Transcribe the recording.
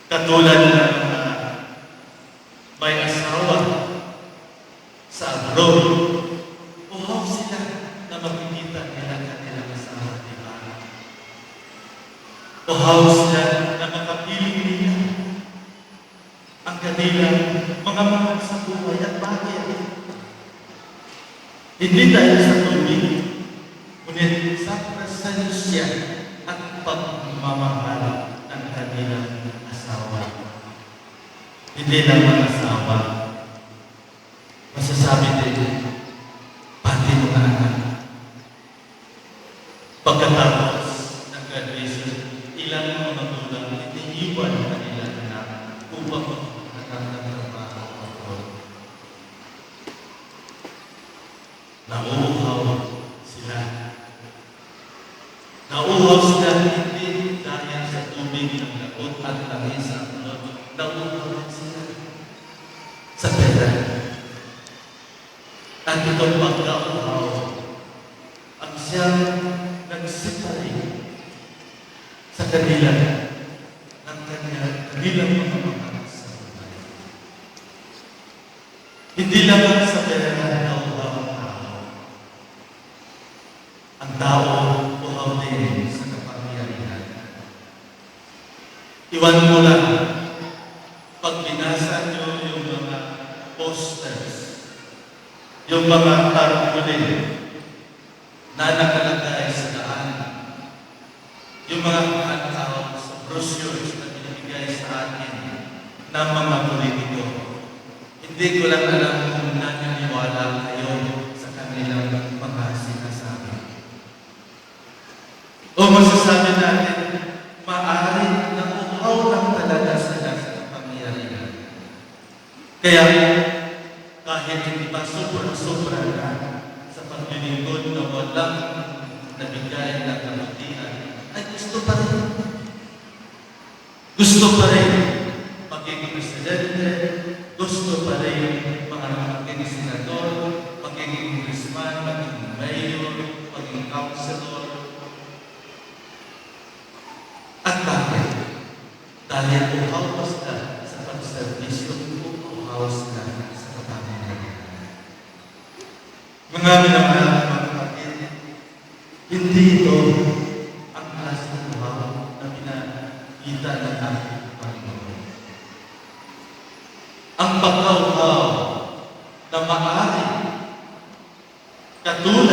Katulad ng may asawa sa abroad, uhaw sila na makikita nila kanilang asawa, di ba? Uhaw sila na makapiling nila ang kanilang mga mahal sa buhay. At bakit? Hindi dahil sa tubig, ngunit sa presensya at pagmamahal ng kanilang asawa. Hindi lang mga asawa, masasabi din, pati mga anak. Pagkatapos ng graduation, ilang mga magulang iniiwan ang kanilang anak upang nakakatrabaho ako. Nauuhaw sila. Nauuhaw sila hindi dahil sa tubig ng laot at langis sa alot. Nauuhaw sila sa pera. At itong pagkauhaw ang siyang nagseparate sa kanila ng kanilang mga mahal sa buhay. Hindi lang sa pera nauuhaw ang tao. Ang tao uhaw din sa kapangyarihan. Iwan mo lang, pag binasa nyo yung mga posters, yung mga tarpaulin na nakalagay sa daan, yung mga hantaw sa brochures na binibigay sa atin ng mga politiko, hindi ko lang alam kung naniniwala kayo sa kanilang mga sinasabi. O masasabi natin, maaari na uhaw lang talaga sila sa kapangyarihan. Kaya, kahit hindi pa sobra-sobra na sa paglilingkod na walang nabigay ng kabutihan, ay gusto pa rin. Gusto pa rin magiging presidente, gusto pa rin magiging senador, magiging congressman, magiging mayor, magiging councilor. At bakit? Dahil uhaw pa sila sa pagservisyo, uhaw sila sa kapangyarihan. Mga minamahal na mga kapatid, hindi ito ang klase ng uhaw na pinakita ng ating Panginoon. Ang pagkauhaw na maaari katulad